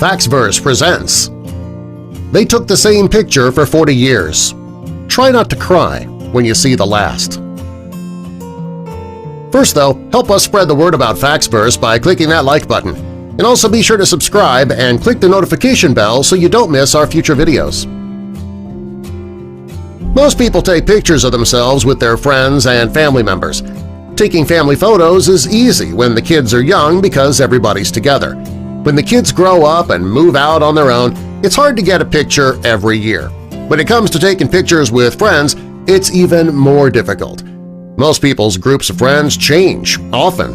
Faxverse presents. They took the same picture for 40 years. Try not to cry when you see the last. First though, help us spread the word about Faxverse by clicking that like button, and also be sure to subscribe and click the notification bell so you don't miss our future videos. Most people take pictures of themselves with their friends and family members. Taking family photos is easy when the kids are young because everybody's together. When the kids grow up and move out on their own, it's hard to get a picture every year. When it comes to taking pictures with friends, it's even more difficult. Most people's groups of friends change often,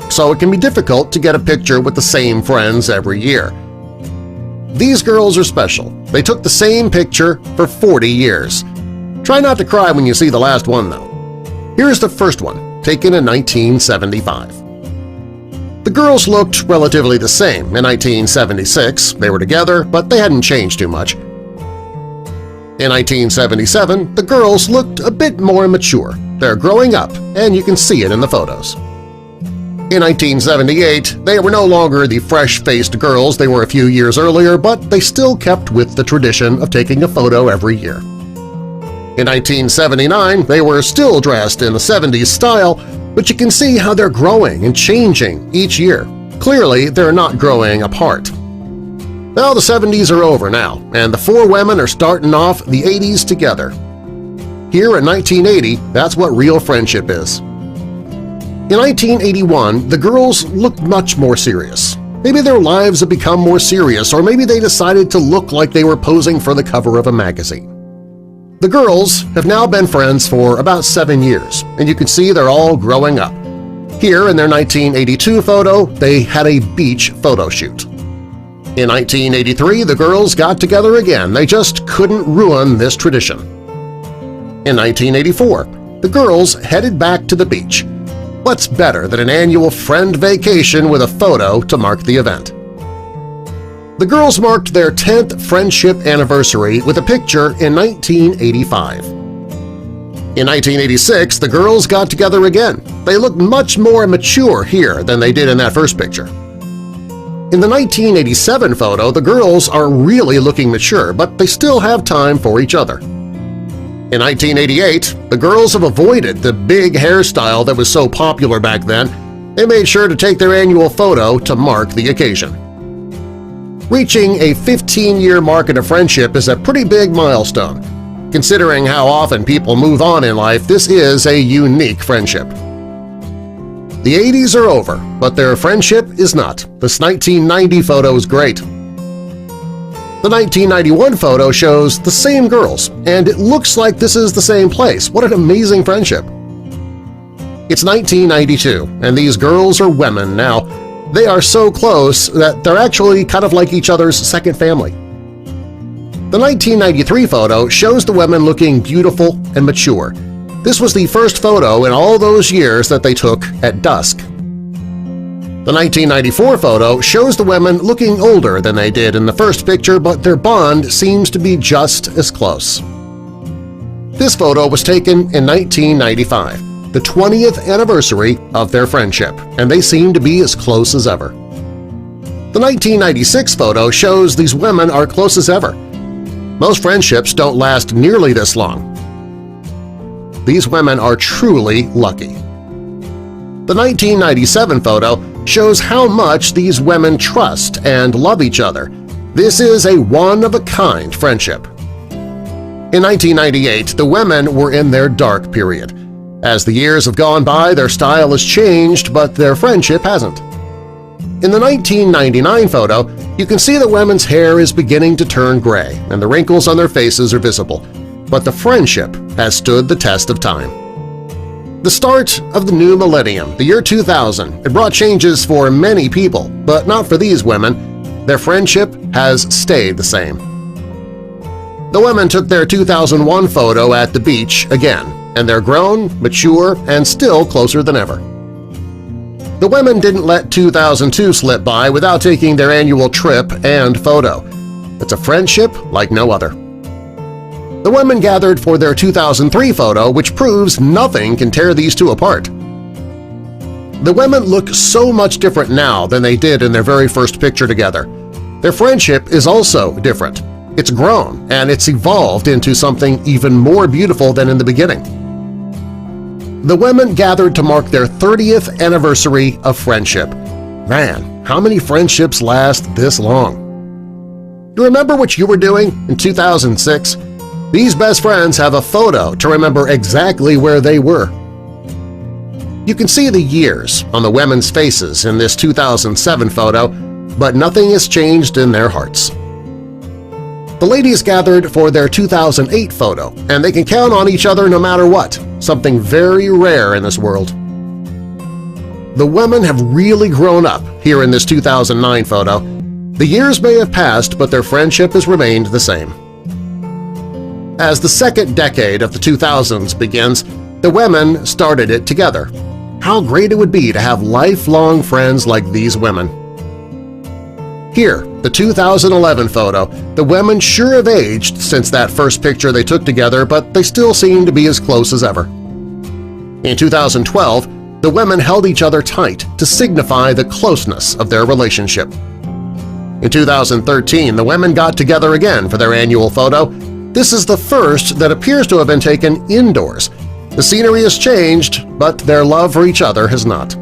so it can be difficult to get a picture with the same friends every year. These girls are special. They took the same picture for 40 years. Try not to cry when you see the last one, though. Here's the first one, taken in 1975. The girls looked relatively the same in 1976. They were together, but they hadn't changed too much. In 1977, the girls looked a bit more mature. They're growing up, and you can see it in the photos. In 1978, they were no longer the fresh-faced girls they were a few years earlier, but they still kept with the tradition of taking a photo every year. In 1979, they were still dressed in the 70s style, but you can see how they're growing and changing each year. Clearly, they're not growing apart. Well, the 70s are over now, and the four women are starting off the 80s together. Here in 1980, that's what real friendship is. In 1981, the girls looked much more serious. Maybe their lives had become more serious, or maybe they decided to look like they were posing for the cover of a magazine. The girls have now been friends for about 7 years, and you can see they're all growing up. Here in their 1982 photo, they had a beach photo shoot. In 1983, the girls got together again. They just couldn't ruin this tradition. In 1984, the girls headed back to the beach. What's better than an annual friend vacation with a photo to mark the event? The girls marked their 10th friendship anniversary with a picture in 1985. In 1986, the girls got together again. They looked much more mature here than they did in that first picture. In the 1987 photo, the girls are really looking mature, but they still have time for each other. In 1988, the girls have avoided the big hairstyle that was so popular back then. They made sure to take their annual photo to mark the occasion. Reaching a 15-year mark in a friendship is a pretty big milestone. Considering how often people move on in life, this is a unique friendship. The 80s are over, but their friendship is not. This 1990 photo is great. The 1991 photo shows the same girls, and it looks like this is the same place. What an amazing friendship! It's 1992, and these girls are women now. They are so close that they're actually kind of like each other's second family. The 1993 photo shows the women looking beautiful and mature. This was the first photo in all those years that they took at dusk. The 1994 photo shows the women looking older than they did in the first picture, but their bond seems to be just as close. This photo was taken in 1995, the 20th anniversary of their friendship, and they seem to be as close as ever. The 1996 photo shows these women are close as ever. Most friendships don't last nearly this long. These women are truly lucky. The 1997 photo shows how much these women trust and love each other. This is a one-of-a-kind friendship. In 1998, the women were in their dark period. As the years have gone by, their style has changed, but their friendship hasn't. In the 1999 photo, you can see the women's hair is beginning to turn gray and the wrinkles on their faces are visible, but the friendship has stood the test of time. The start of the new millennium, the year 2000, it brought changes for many people, but not for these women. Their friendship has stayed the same. The women took their 2001 photo at the beach again, and they're grown, mature, and still closer than ever. The women didn't let 2002 slip by without taking their annual trip and photo. It's a friendship like no other. The women gathered for their 2003 photo, which proves nothing can tear these two apart. The women look so much different now than they did in their very first picture together. Their friendship is also different. It's grown and it's evolved into something even more beautiful than in the beginning. The women gathered to mark their 30th anniversary of friendship. Man, how many friendships last this long? You remember what you were doing in 2006? These best friends have a photo to remember exactly where they were. You can see the years on the women's faces in this 2007 photo, but nothing has changed in their hearts. The ladies gathered for their 2008 photo, and they can count on each other no matter what, something very rare in this world. The women have really grown up here in this 2009 photo. The years may have passed, but their friendship has remained the same. As the second decade of the 2000s begins, the women started it together. How great it would be to have lifelong friends like these women. Here, the 2011 photo, the women sure have aged since that first picture they took together, but they still seem to be as close as ever. In 2012, the women held each other tight to signify the closeness of their relationship. In 2013, the women got together again for their annual photo. This is the first that appears to have been taken indoors. The scenery has changed, but their love for each other has not.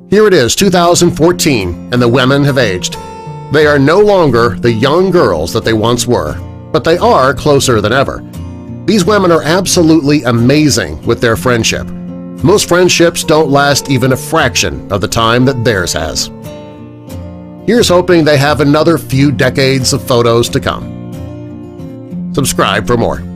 Here it is, 2014, and the women have aged. They are no longer the young girls that they once were, but they are closer than ever. These women are absolutely amazing with their friendship. Most friendships don't last even a fraction of the time that theirs has. Here's hoping they have another few decades of photos to come. Subscribe for more.